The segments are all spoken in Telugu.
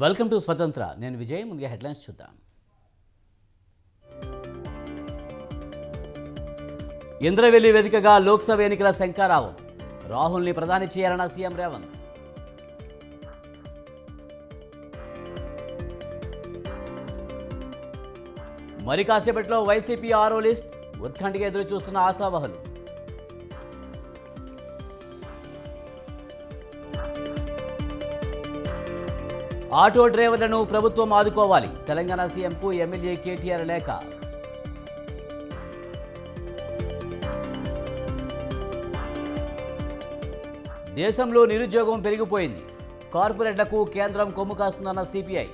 వెల్కమ్ టు స్వతంత్ర. నేను విజయ్. ముందుగా హెడ్లైన్స్ చూద్దాం. ఇంద్రవెల్లి వేదికగా లోక్సభ ఎన్నికల శంఖారావం. రాహుల్ని ప్రధాని చేయాలన్న సీఎం రేవంత్. మరి కాసేపట్లో వైసీపీ 6వ లిస్ట్. ఉత్కంఠగా ఎదురు చూస్తున్న ఆశావహులు. ఆటో డ్రైవర్లను ప్రభుత్వం ఆదుకోవాలి. తెలంగాణ సీఎంకు ఎమ్మెల్యే కేటీఆర్ లేఖ. దేశంలో నిరుద్యోగం పెరిగిపోయింది. కార్పొరేట్లకు కేంద్రం కొమ్ము కాస్తుందన్న సిపిఐ.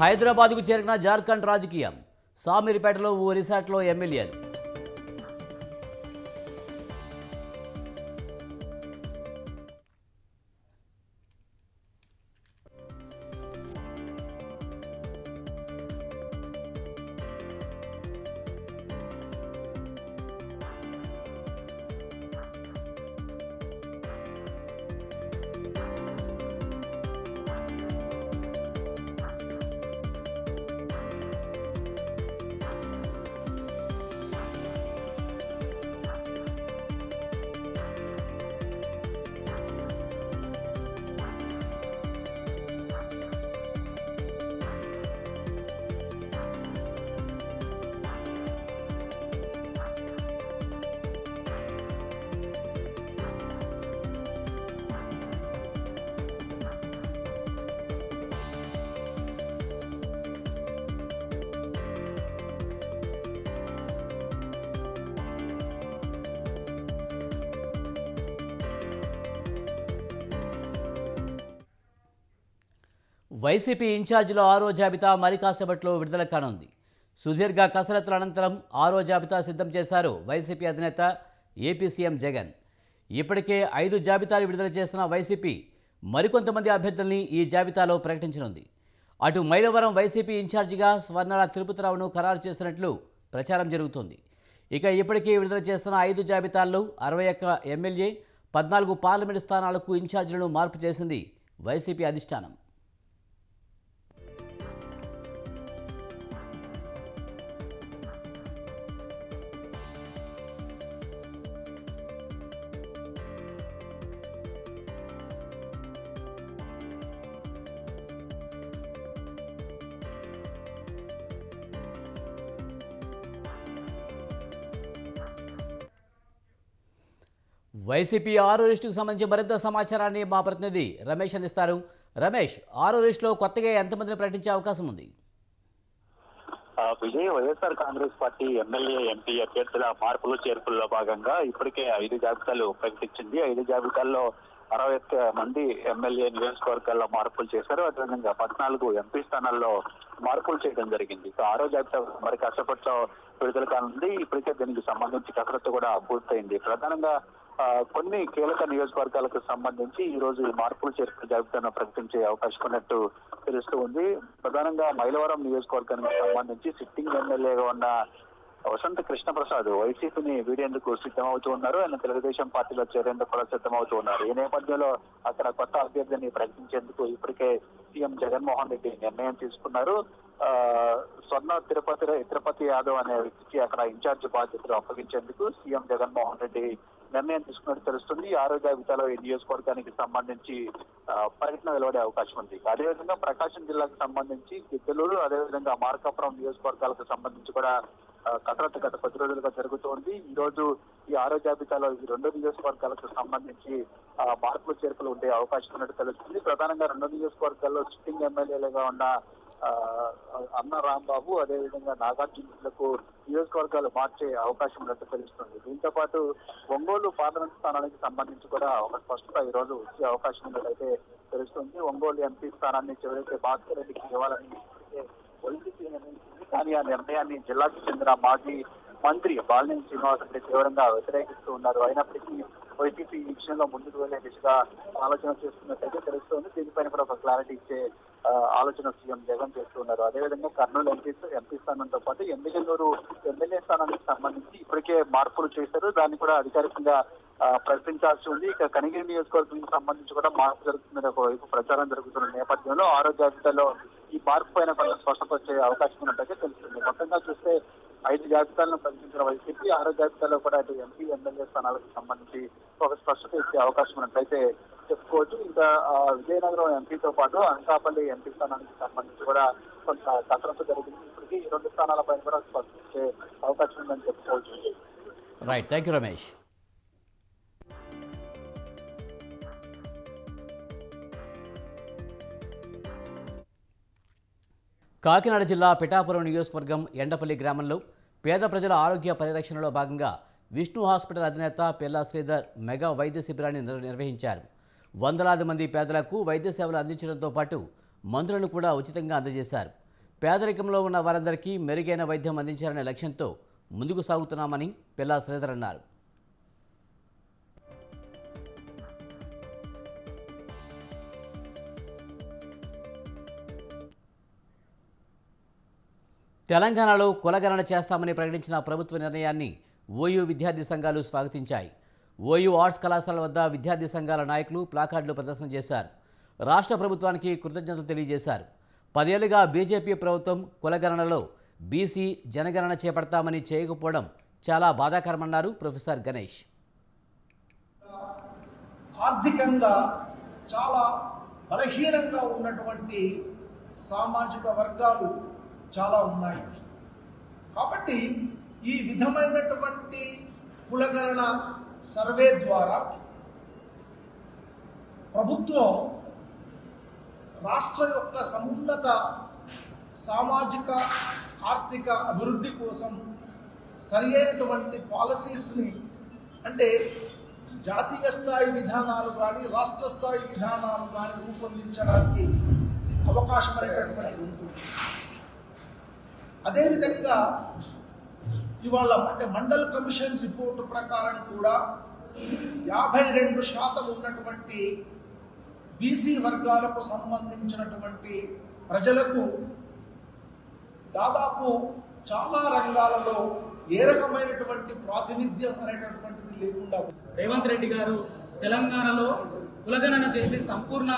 హైదరాబాద్కు చేరిన జార్ఖండ్ రాజకీయం. సామీర్పేటలో ఓ రిసార్ట్లో ఎమ్మెల్యేలు. వైసీపీ ఇన్ఛార్జిలో 6వ జాబితా మరి కాసేపట్లో విడుదల కానుంది. సుదీర్ఘ కసరత్తుల అనంతరం 6వ జాబితా సిద్ధం చేశారు వైసీపీ అధినేత ఏపీ సీఎం జగన్. ఇప్పటికే 5 జాబితాలు విడుదల చేసిన వైసీపీ మరికొంతమంది అభ్యర్థుల్ని ఈ జాబితాలో ప్రకటించనుంది. అటు మైలవరం వైసీపీ ఇన్ఛార్జిగా స్వర్ణాల తిరుపతిరావును ఖరారు చేసినట్లు ప్రచారం జరుగుతోంది. ఇక ఇప్పటికే విడుదల చేస్తున్న 5 జాబితాల్లో 61 ఎమ్మెల్యే, 14 పార్లమెంటు స్థానాలకు ఇన్ఛార్జీలను మార్పు చేసింది వైసీపీ అధిష్టానం. వైసీపీ 6వ లిస్టుకు సంబంధించి మరింత సమాచారాన్ని మా ప్రతినిధి రమేష్ అందిస్తారు. రమేష్, 6వ లిస్టులో కొత్తగా ఎంతమందిని ప్రకటించే అవకాశం ఉంది? Vijay, YSR Congress party MLA, MP అభ్యర్థుల మార్పులు చేర్పుల్లో భాగంగా ఇప్పటికే 5 జాబితాలు ప్రకటించింది. 5 జాబితాల్లో 61 మంది ఎమ్మెల్యే నియోజకవర్గాల్లో మార్పులు చేశారు. అదేవిధంగా 14 ఎంపీ స్థానాల్లో మార్పులు చేయడం జరిగింది. 6వ జాబితా మరి కాసేపట్లో విడుదల కానుంది. ఇప్పటికే దీనికి సంబంధించి కసరత్తు కూడా పూర్తయింది. ప్రధానంగా కొన్ని కీలక నియోజకవర్గాలకు సంబంధించి ఈ రోజు ఈ మార్పులు చేర్పుల జాబితాను ప్రకటించే అవకాశం ఉన్నట్టు తెలుస్తూ ఉంది. ప్రధానంగా మైలవరం నియోజకవర్గానికి సంబంధించి సిట్టింగ్ ఎమ్మెల్యేగా ఉన్న వసంత కృష్ణప్రసాద్ వైసీపీని వీడేందుకు సిద్ధమవుతూ ఉన్నారు. ఆయన తెలుగుదేశం పార్టీలో చేరేందుకు కూడా సిద్ధమవుతూ ఉన్నారు. ఈ నేపథ్యంలో అక్కడ కొత్త అభ్యర్థిని ప్రకటించేందుకు ఇప్పటికే సీఎం జగన్మోహన్ రెడ్డి నిర్ణయం తీసుకున్నారు. స్వర్ణ తిరుపతి యాదవ్ అనే వ్యక్తికి అక్కడ ఇన్ఛార్జ్ బాధ్యతలు అప్పగించేందుకు సీఎం జగన్మోహన్ రెడ్డి నిర్ణయం తీసుకున్నట్టు తెలుస్తుంది. 6వ జాబితాలో ఈ నియోజకవర్గానికి సంబంధించి పర్యటన వెలువడే అవకాశం ఉంది. అదేవిధంగా ప్రకాశం జిల్లాకు సంబంధించి గిద్దలూరు, అదేవిధంగా మార్కాపురం నియోజకవర్గాలకు సంబంధించి కూడా కసరత్తు గత కొద్ది రోజులుగా జరుగుతోంది. ఈ రోజు ఈ 6వ జాబితాలో ఈ 2 నియోజకవర్గాలకు సంబంధించి మార్పులు చేర్పులు ఉండే అవకాశం ఉన్నట్టు తెలుస్తుంది. ప్రధానంగా 2 నియోజకవర్గాల్లో సిట్టింగ్ ఎమ్మెల్యేలుగా ఉన్న అన్న రాంబాబు, అదేవిధంగా నాగార్జునకు నియోజకవర్గాలు మార్చే అవకాశం ఉన్నట్టు తెలుస్తుంది. దీంతో పాటు ఒంగోలు పార్లమెంట్ స్థానానికి సంబంధించి కూడా ఒక స్పష్టత ఈ రోజు వచ్చే అవకాశం ఉన్నట్లయితే తెలుస్తుంది. ఒంగోలు ఎంపీ స్థానాన్ని చివరైతే భాస్కర్ రెడ్డికి ఇవ్వాలని వైసీపీ నిర్ణయించింది. కానీ ఆ నిర్ణయాన్ని జిల్లాకు చెందిన మాజీ మంత్రి బాలినేని శ్రీనివాసరెడ్డి తీవ్రంగా వ్యతిరేకిస్తూ ఉన్నారు. అయినప్పటికీ వైసీపీ ఈ విషయంలో ముందుకు వెళ్లే దిశగా ఆలోచన చేస్తున్నట్టయితే తెలుస్తోంది. దీనిపైన కూడా ఒక క్లారిటీ ఇచ్చే ఆలోచన సీఎం జగన్ చేస్తున్నారు. అదేవిధంగా కర్నూలు ఎంపీ స్థానంతో పాటు ఎమ్మెల్యే స్థానానికి సంబంధించి ఇప్పటికే మార్పులు చేశారు. దాన్ని కూడా అధికారికంగా ప్రకటించాల్సి ఉంది. ఇక కనిగిరి నియోజకవర్గానికి సంబంధించి కూడా మార్పు జరుగుతుందని ఒకవైపు ప్రచారం జరుగుతున్న నేపథ్యంలో ఆరో జాబితాలో ఈ మార్పు పైన కొంత స్పష్టత వచ్చే అవకాశం ఉన్నట్టుగా తెలుస్తుంది. మొత్తంగా చూస్తే 5 జాబితాలను ప్రకటించిన వైసీపీ ఆరో జాబితాలో కూడా అటు ఎంపీ ఎమ్మెల్యే స్థానాలకు సంబంధించి ఒక స్పష్టత ఇచ్చే అవకాశం ఉన్నట్లయితే చెప్పుకోవచ్చు. ఇంకా విజయనగరం ఎంపీతో పాటు అనకాపల్లి ఎంపీ స్థానానికి సంబంధించి కూడా కొంత కసరత్తు జరిగింది. ఇప్పటికీ 2 స్థానాలపైన కూడా స్పష్టించే అవకాశం ఉందని చెప్పుకోవచ్చు. Right, thank you Ramesh. Kakinada జిల్లా పిఠాపురం నియోజకవర్గం ఎండపల్లి గ్రామంలో పేద ప్రజల ఆరోగ్య పరిరక్షణలో భాగంగా విష్ణు హాస్పిటల్ అధినేత పెల్లా శ్రీధర్ మెగా వైద్య శిబిరాన్ని నిర్వహించారు. వందలాది మంది పేదలకు వైద్య సేవలు అందించడంతో పాటు మందులను కూడా ఉచితంగా అందజేశారు. పేదరికంలో ఉన్న వారందరికీ మెరుగైన వైద్యం అందించాలనే లక్ష్యంతో ముందుకు సాగుతున్నామని పెల్లా శ్రీధర్ అన్నారు. తెలంగాణలో కులగణన చేస్తామని ప్రకటించిన ప్రభుత్వ నిర్ణయాన్ని ఓయూ విద్యార్థి సంఘాలు స్వాగతించాయి. ఓయూ ఆర్ట్స్ కళాశాల వద్ద విద్యార్థి సంఘాల నాయకులు ప్లాకార్డులు ప్రదర్శన చేశారు. రాష్ట్ర ప్రభుత్వానికి కృతజ్ఞతలు తెలియజేశారు. 10 ఏళ్లుగా బీజేపీ ప్రభుత్వం కులగణనలో బీసీ జనగణన చేపడతామని చేయకపోవడం చాలా బాధాకరమన్నారు ప్రొఫెసర్ గణేష్. ఆర్థికంగా చాలా బలహీనంగా ఉన్నటువంటి సామాజిక వర్గాలు చాలా ఉన్నాయి. కాబట్టి ఈ విధమైనటువంటి కులగణన సర్వే ద్వారా ప్రభుత్వం రాష్ట్ర యొక్క సమున్నత సామాజిక ఆర్థిక అభివృద్ధి కోసం సరి అయినటువంటి పాలసీస్ని, అంటే జాతీయ స్థాయి విధానాలు కానీ రాష్ట్ర స్థాయి విధానాలు కానీ రూపొందించడానికి అవకాశం అనేటటువంటి ఉంటుంది. అదేవిధంగా ఇవాళ అంటే మండల్ కమిషన్ రిపోర్టు ప్రకారం కూడా 52% ఉన్నటువంటి బీసీ వర్గాలకు సంబంధించినటువంటి ప్రజలకు దాదాపు చాలా రంగాలలో ఏ రకమైనటువంటి ప్రాతినిధ్యం అనేటటువంటిది లేకుండా రేవంత్ రెడ్డి గారు తెలంగాణలో కులగణన చేసి సంపూర్ణ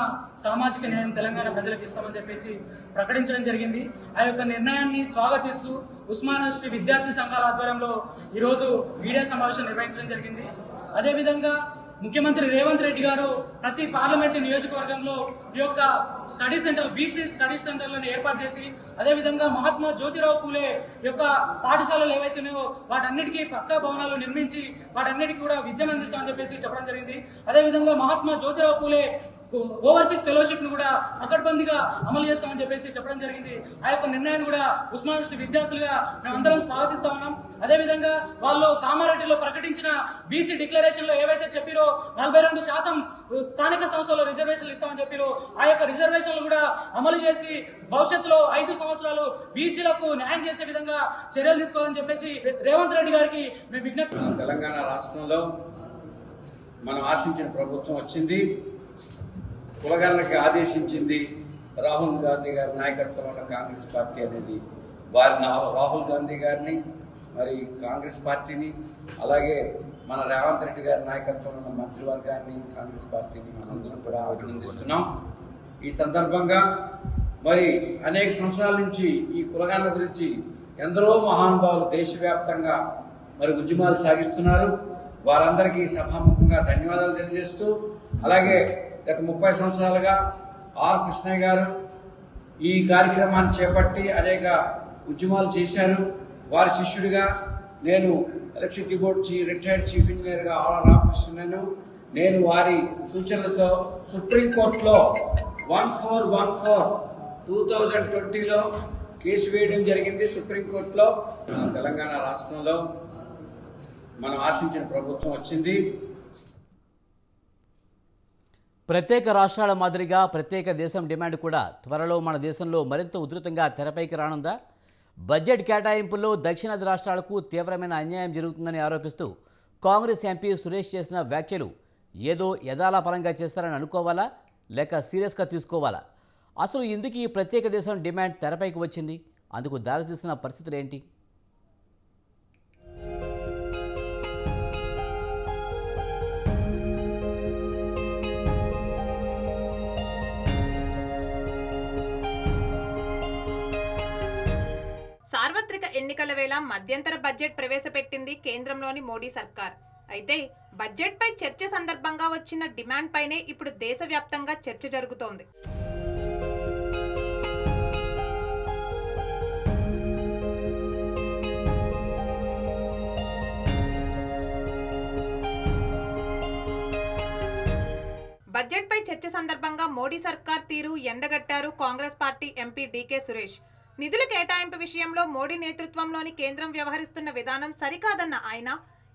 సామాజిక న్యాయం తెలంగాణ ప్రజలకు ఇస్తామని చెప్పేసి ప్రకటించడం జరిగింది. ఆ యొక్క నిర్ణయాన్ని స్వాగతిస్తూ ఉస్మాన్ యూనివర్సిటీ విద్యార్థి సంఘాల ఆధ్వర్యంలో ఈరోజు మీడియా సమావేశం నిర్వహించడం జరిగింది. అదేవిధంగా ముఖ్యమంత్రి రేవంత్ రెడ్డి గారు ప్రతి పార్లమెంటు నియోజకవర్గంలో ఈ యొక్క స్టడీ సెంటర్ బీసీ స్టడీ సెంటర్లను ఏర్పాటు చేసి అదేవిధంగా మహాత్మా జ్యోతిరావు పూలే యొక్క పాఠశాలలు ఏవైతున్నాయో వాటన్నిటికీ పక్కా భవనాలు నిర్మించి వాటన్నిటికీ కూడా విద్యను అందిస్తామని చెప్పేసి చెప్పడం జరిగింది. అదేవిధంగా మహాత్మా జ్యోతిరావు పూలే ఓవర్సీస్ ఫెలోషిప్ ను కూడా పకడ్బందీగా అమలు చేస్తామని చెప్పేసి చెప్పడం జరిగింది. ఆ యొక్క నిర్ణయాన్ని కూడా ఉస్మాన్ యూనివర్సిటీ విద్యార్థులుగా మేమందరం స్వాగతిస్తా ఉన్నాం. అదేవిధంగా వాళ్ళు కామారెడ్డిలో ప్రకటించిన బీసీ డిక్లరేషన్ లో ఏవైతే చెప్పారో 42% స్థానిక సంస్థల్లో రిజర్వేషన్లు ఇస్తామని చెప్పారో ఆ యొక్క రిజర్వేషన్లు కూడా అమలు చేసి భవిష్యత్తులో 5 సంవత్సరాలు బీసీలకు న్యాయం చేసే విధంగా చర్యలు తీసుకోవాలని చెప్పేసి రేవంత్ రెడ్డి గారికి మేము విజ్ఞప్తి. తెలంగాణ రాష్ట్రంలో మనం ఆశించిన ప్రభుత్వం వచ్చింది. కులగణనకి ఆదేశించింది రాహుల్ గాంధీ గారి నాయకత్వంలో ఉన్న కాంగ్రెస్ పార్టీ అనేది. రాహుల్ గాంధీ గారిని, మరి కాంగ్రెస్ పార్టీని, అలాగే మన రేవంత్ రెడ్డి గారి నాయకత్వంలో ఉన్న మంత్రివర్గాన్ని, కాంగ్రెస్ పార్టీని మనందరం కూడా అభినందిస్తున్నాం. ఈ సందర్భంగా మరి అనేక సంవత్సరాల నుంచి ఈ కులగణన గురించి ఎందరో మహానుభావులు దేశవ్యాప్తంగా మరి ఉద్యమాలు సాగిస్తున్నారు. వారందరికీ సభాముఖంగా ధన్యవాదాలు తెలియజేస్తూ, అలాగే గత 30 సంవత్సరాలుగా ఆర్ కృష్ణయ్య గారు ఈ కార్యక్రమాన్ని చేపట్టి అనేక ఉద్యమాలు చేశారు. వారి శిష్యుడిగా నేను ఎలక్ట్రిసిటీ బోర్డు రిటైర్డ్ చీఫ్ ఇంజనీర్గా ఆర్ రామకృష్ణను నేను వారి సూచనలతో సుప్రీంకోర్టులో 1414/2020లో కేసు వేయడం జరిగింది. సుప్రీంకోర్టులో తెలంగాణ రాష్ట్రంలో మనం ఆశించిన ప్రభుత్వం వచ్చింది. ప్రత్యేక రాష్ట్రాల మాదిరిగా ప్రత్యేక దేశం డిమాండ్ కూడా త్వరలో మన దేశంలో మరింత ఉధృతంగా తెరపైకి రానుందా? బడ్జెట్ కేటాయింపుల్లో దక్షిణాది రాష్ట్రాలకు తీవ్రమైన అన్యాయం జరుగుతుందని ఆరోపిస్తూ కాంగ్రెస్ ఎంపీ సురేష్ చేసిన వ్యాఖ్యలు ఏదో యథాలాపరంగా చేస్తారని అనుకోవాలా లేక సీరియస్గా తీసుకోవాలా? అసలు ఎందుకు ఈ ప్రత్యేక దేశం డిమాండ్ తెరపైకి వచ్చింది? అందుకు దారితీసిన పరిస్థితులు ఏంటి? ఎన్నికల వేళ మధ్యంతర బడ్జెట్ ప్రవేశపెట్టింది కేంద్రంలోని మోడీ సర్కార్. అయితే బడ్జెట్పై చర్చ సందర్భంగా వచ్చిన డిమాండ్ పైనే ఇప్పుడు దేశవ్యాప్తంగా చర్చ జరుగుతోంది. బడ్జెట్పై చర్చ సందర్భంగా మోడీ సర్కార్ తీరు ఎండగట్టారు Congress party MP D K Suresh. నిధుల కేటాయింపు విషయంలో మోడీ నేతృత్వంలోని కేంద్రం వ్యవహరిస్తున్న విధానం సరికాదన్న ఆయన,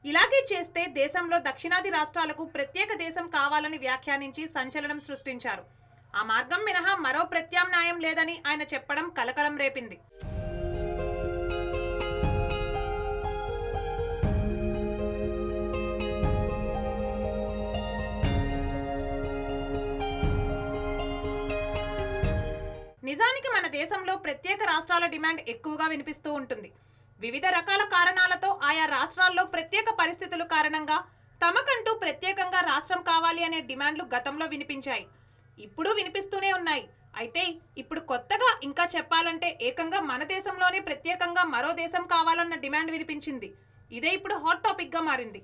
ఇలాగే చేస్తే దేశంలో దక్షిణాది రాష్ట్రాలకు ప్రత్యేక దేశం కావాలని వ్యాఖ్యానించి సంచలనం సృష్టించారు. ఆ మార్గం మినహా మరో ప్రత్యామ్నాయం లేదని ఆయన చెప్పడం కలకలం రేపింది. నిజానికి మన దేశంలో ప్రత్యేక రాష్ట్రాల డిమాండ్ ఎక్కువగా వినిపిస్తూ ఉంటుంది. వివిధ రకాల కారణాలతో ఆయా రాష్ట్రాల్లో ప్రత్యేక పరిస్థితుల కారణంగా తమకంటూ ప్రత్యేకంగా రాష్ట్రం కావాలి అనే డిమాండ్లు గతంలో వినిపించాయి, ఇప్పుడు వినిపిస్తూనే ఉన్నాయి. అయితే ఇప్పుడు కొత్తగా ఇంకా చెప్పాలంటే ఏకంగా మన దేశంలోనే ప్రత్యేకంగా మరో దేశం కావాలన్న డిమాండ్ వినిపించింది. ఇదే ఇప్పుడు హాట్ టాపిక్ గా మారింది.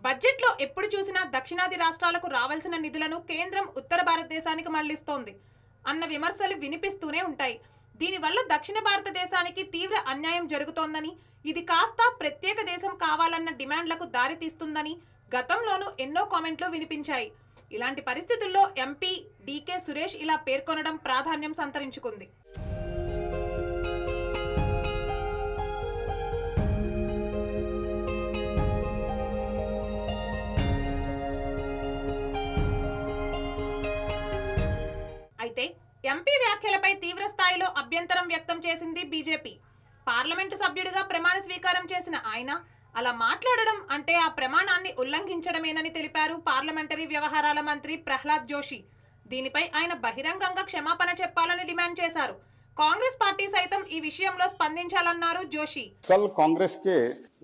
బడ్జెట్లో ఎప్పుడు చూసినా దక్షిణాది రాష్ట్రాలకు రావాల్సిన నిధులను కేంద్రం ఉత్తర భారతదేశానికి మళ్లిస్తోంది అన్న విమర్శలు వినిపిస్తూనే ఉంటాయి. దీనివల్ల దక్షిణ భారతదేశానికి తీవ్ర అన్యాయం జరుగుతోందని, ఇది కాస్త ప్రత్యేక దేశం కావాలన్న డిమాండ్లకు దారితీస్తుందని గతంలోనూ ఎన్నో కామెంట్లు వినిపించాయి. ఇలాంటి పరిస్థితుల్లో ఎంపీ డీకే సురేష్ ఇలా పేర్కొనడం ప్రాధాన్యం సంతరించుకుంది. అయితే ఎంపీ వ్యాఖ్యలపై తీవ్ర స్థాయిలో అభ్యంతరం వ్యక్తం చేసింది బీజేపీ. పార్లమెంటు సభ్యుడిగా ప్రమాణ స్వీకారం చేసిన ఆయన అలా మాట్లాడడం అంటే ఆ ప్రమాణాన్ని ఉల్లంఘించడమేనని తెలిపారు పార్లమెంటరీ వ్యవహారాల మంత్రి ప్రహ్లాద్ జోషి. దీనిపై ఆయన బహిరంగంగా క్షమాపణ చెప్పాలని డిమాండ్ చేశారు. कांग्रेस पार्टी सहितम ఈ విషయంలో స్పందించాలన్నారు జోషి. कल कांग्रेस के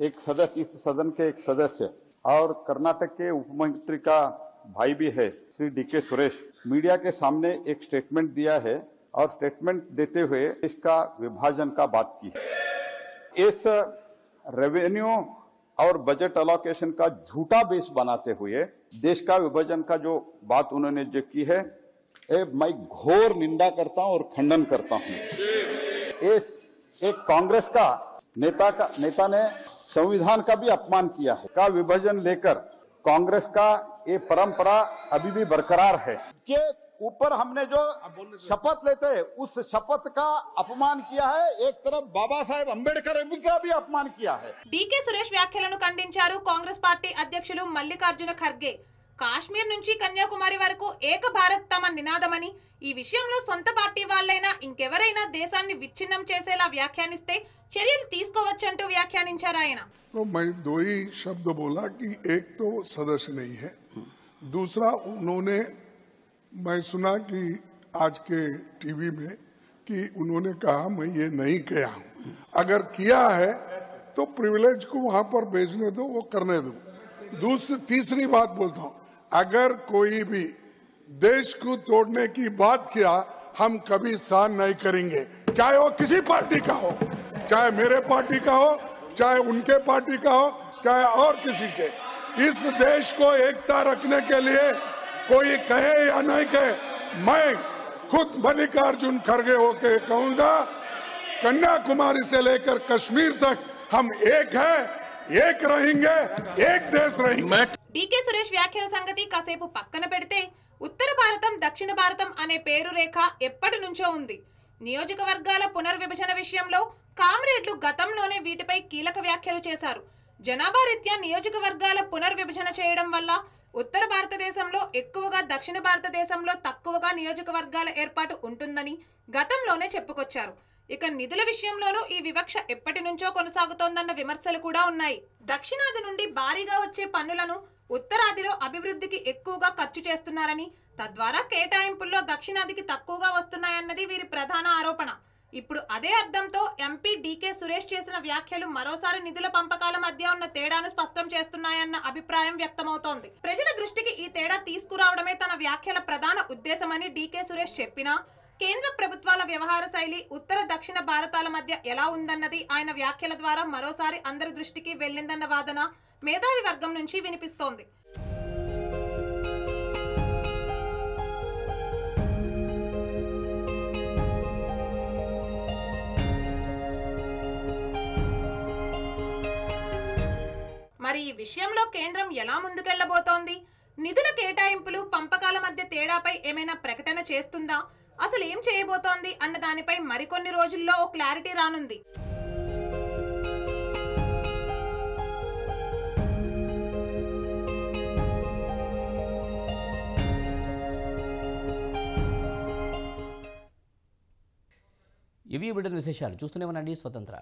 एक सदस्य, इस सदन के एक सदस्य और कर्नाटक के उप मंत्री का भाई भी है श्री डीके सुरेश, मीडिया के सामने एक स्टेटमेंट दिया है और स्टेटमेंट देते हुए इसका विभाजन का बात की है। इस रेवेन्यू और बजट अलोकेशन का झूठा बेस बनाते हुए देश का विभाजन का जो बात उन्होंने जो की है, मैं घोर निंदा करता हूं और खंडन करता हूं। इस एक कांग्रेस का नेता ने संविधान का भी अपमान किया है। का विभाजन लेकर कांग्रेस का ये परंपरा अभी भी बरकरार है के ऊपर हमने जो शपथ लेते हैं उस शपथ का अपमान किया है। एक तरफ बाबा साहेब अंबेडकर का भी अपमान किया है। डीके सुरेश వ్యాఖ్యలను ఖండించారు కాంగ్రెస్ పార్టీ అధ్యక్షులు మల్లికార్జున ఖర్గే. కాశ్మీర్ నుంచి కన్యాకుమారి వరకు ఏక భారత్ తమ నినాదమని, ఈ విషయంలో సొంత పార్టీ వాళ్ళైనా ఇంకెవరైనా దేశాన్ని విచ్ఛిన్నం చేసేలా వ్యాఖ్యానిస్తే చర్యలు తీసుకోవచ్చంటూ వ్యాఖ్యానించారు ఆయన. तो मैं दो ही शब्द बोला कि एक तो सदस्य नहीं है, दूसरा उन्होंने, मैं सुना कि आज के टीवी में कि उन्होंने कहा मैं ये नहीं किया हूं। अगर किया है तो प्रिविलेज को वहां पर भेजने दो, वो करने दो। तीसरी बात बोलता हूं, अगर कोई भी देश को तोड़ने की बात किया हम कभी सहन नहीं करेंगे, चाहे वो किसी पार्टी का हो, चाहे मेरे पार्टी का हो, चाहे उनके पार्टी का हो, चाहे और किसी के। इस देश को एकता रखने के लिए कोई कहे या नहीं कहे, मैं खुद मल्लिकार्जुन खड़गे होके कहूंगा, कन्याकुमारी से लेकर कश्मीर तक हम एक है, एक रहेंगे, एक देश रहेंगे। डीके सुरेश వ్యాఖ్యల సంగతి కాసేపు పక్కన పెడితే, ఉత్తర భారతం దక్షిణ భారతం అనే పేరు రేఖ ఎప్పటి నుంచో ఉంది. నియోజకవర్గాల పునర్విభజన విషయంలో కామ్రేడ్లు గతంలోనే వీటిపై కీలక వ్యాఖ్యలు చేశారు. జనాభా రీత్యా నియోజకవర్గాల పునర్విభజన చేయడం వల్ల ఉత్తర భారతదేశంలో ఎక్కువగా, దక్షిణ భారతదేశంలో తక్కువగా నియోజకవర్గాల ఏర్పాటు ఉంటుందని గతంలోనే చెప్పుకొచ్చారు. ఇక నిధుల విషయంలోనూ ఈ వివక్ష ఎప్పటి నుంచో కొనసాగుతోందన్న విమర్శలు కూడా ఉన్నాయి. దక్షిణాది నుండి భారీగా వచ్చే పన్నులను ఉత్తరాదిలో అభివృద్ధికి ఎక్కువగా ఖర్చు చేస్తున్నారని, తద్వారా కేటాయింపుల్లో దక్షిణాదికి తక్కువగా వస్తున్నాయన్నది వీరి ప్రధాన ఆరోపణ. ఇప్పుడు అదే అర్థంతో ఎంపీ డీకే సురేష్ చేసిన వ్యాఖ్యలు మరోసారి నిధుల పంపకాల మధ్య ఉన్న తేడాను స్పష్టం చేస్తున్నాయన్న అభిప్రాయం వ్యక్తమవుతోంది. ప్రజల దృష్టికి ఈ తేడా తీసుకురావడమే తన వ్యాఖ్యల ప్రధాన ఉద్దేశమని డీకే సురేష్ చెప్పినా కేంద్ర ప్రభుత్వాల వ్యవహార శైలి ఉత్తర దక్షిణ భారతాల మధ్య ఎలా ఉందన్నది ఆయన వ్యాఖ్యల ద్వారా మరోసారి అందరి దృష్టికి వెళ్ళిందన్న వాదన మేధావి వర్గం నుంచి వినిపిస్తోంది. మరి ఈ విషయంలో కేంద్రం ఎలా ముందుకెళ్లబోతోంది? నిధుల కేటాయింపులు పంపకాల మధ్య తేడాపై ఏమైనా ప్రకటన చేస్తుందా? అసలు ఏం చేయబోతోంది అన్న దానిపై మరికొన్ని రోజుల్లో ఓ క్లారిటీ రానుంది. ఇవి బులెటిన్ విశేషాలు. చూస్తూనే ఉండండి స్వతంత్ర.